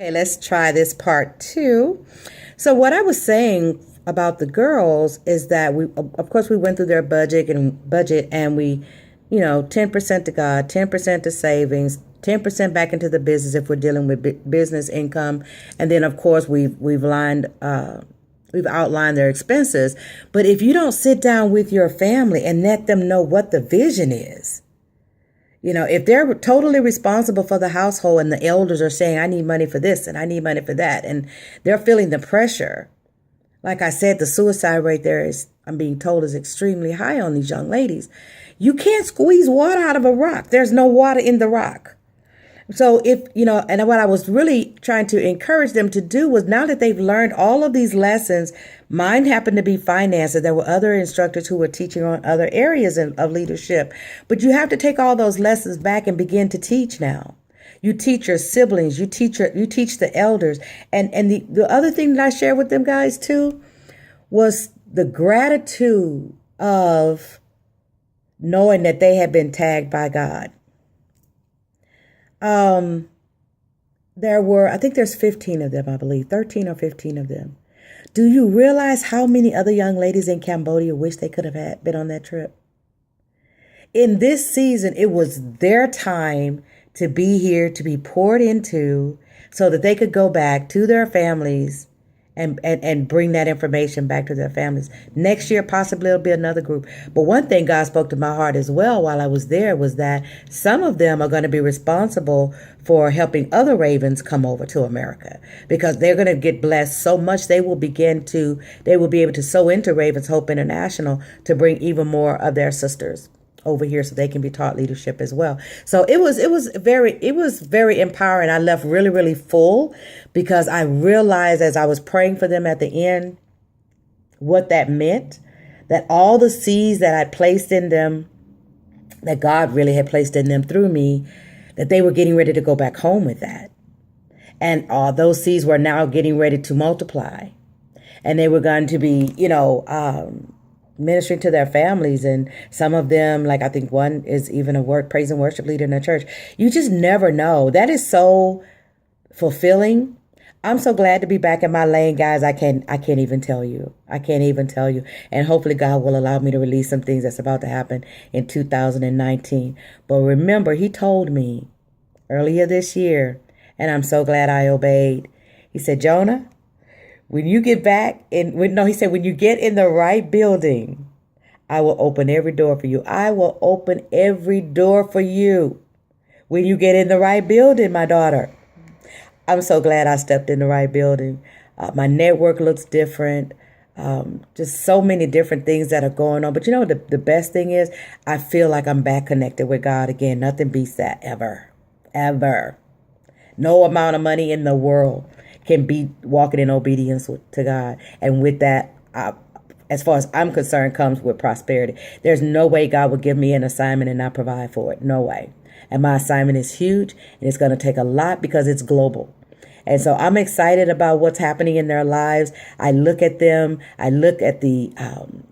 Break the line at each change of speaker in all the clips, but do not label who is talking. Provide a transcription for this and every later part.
Okay, let's try this part two. So what I was saying about the girls is that of course, we went through their budget and we, 10% to God, 10% to savings, 10% back into the business if we're dealing with business income, and then of course we've outlined their expenses. But if you don't sit down with your family and let them know what the vision is, if they're totally responsible for the household and the elders are saying, I need money for this and I need money for that, and they're feeling the pressure. Like I said, the suicide rate there is, I'm being told, is extremely high on these young ladies. You can't squeeze water out of a rock. There's no water in the rock. So and what I was really trying to encourage them to do was, now that they've learned all of these lessons, mine happened to be finance, and there were other instructors who were teaching on other areas of leadership. But you have to take all those lessons back and begin to teach now. You teach your siblings, you teach the elders. And the other thing that I shared with them guys too was the gratitude of knowing that they had been tagged by God. I think there's 15 of them, I believe, 13 or 15 of them. Do you realize how many other young ladies in Cambodia wish they could have been on that trip? In this season, it was their time to be here, to be poured into, so that they could go back to their families and bring that information back to their families. Next year, possibly it'll be another group. But one thing God spoke to my heart as well while I was there was that some of them are going to be responsible for helping other ravens come over to America, because they're going to get blessed so much they will be able to sow into Ravens Hope International to bring even more of their sisters over here so they can be taught leadership as well. So it was very empowering. I left really, really full, because I realized as I was praying for them at the end what that meant, that all the seeds that I placed in them, that God really had placed in them through me, that they were getting ready to go back home with that. And those seeds were now getting ready to multiply. And they were going to be, ministering to their families. And some of them, like I think one is even a praise and worship leader in the church. You just never know. That is so fulfilling. I'm so glad to be back in my lane, guys. I can't even tell you. I can't even tell you. And hopefully God will allow me to release some things that's about to happen in 2019. But remember, he told me earlier this year, and I'm so glad I obeyed. He said, Jonah, when you get he said, when you get in the right building, I will open every door for you. I will open every door for you when you get in the right building, my daughter. I'm so glad I stepped in the right building. My network looks different. Just so many different things that are going on. But the best thing is, I feel like I'm back connected with God again. Nothing beats that ever, ever. No amount of money in the world can be walking in obedience to God. And with that, as far as I'm concerned, comes with prosperity. There's no way God would give me an assignment and not provide for it. No way. And my assignment is huge, and it's going to take a lot because it's global. And so I'm excited about what's happening in their lives. I look at them. I look at the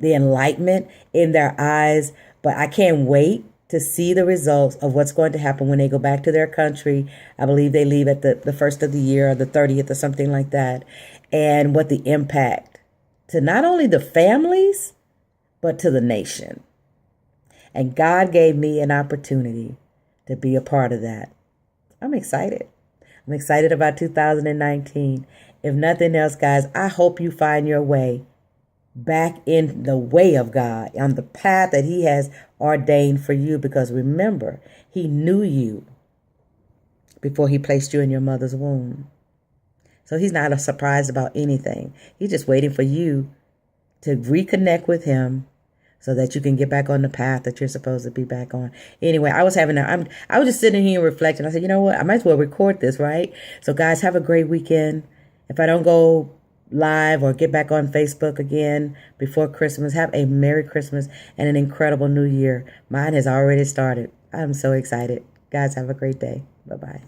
enlightenment in their eyes, but I can't wait to see the results of what's going to happen when they go back to their country. I believe they leave at the first of the year, or the 30th or something like that. And what the impact to not only the families, but to the nation. And God gave me an opportunity to be a part of that. I'm excited. I'm excited about 2019. If nothing else, guys, I hope you find your way back in the way of God, on the path that he has ordained for you. Because remember, he knew you before he placed you in your mother's womb. So he's not surprised about anything. He's just waiting for you to reconnect with him so that you can get back on the path that you're supposed to be back on. Anyway, I was just sitting here reflecting. I said, you know what? I might as well record this, right? So guys, have a great weekend. If I don't go live or get back on Facebook again before Christmas, have a Merry Christmas and an incredible New Year. Mine has already started. I'm so excited. Guys, have a great day. Bye-bye.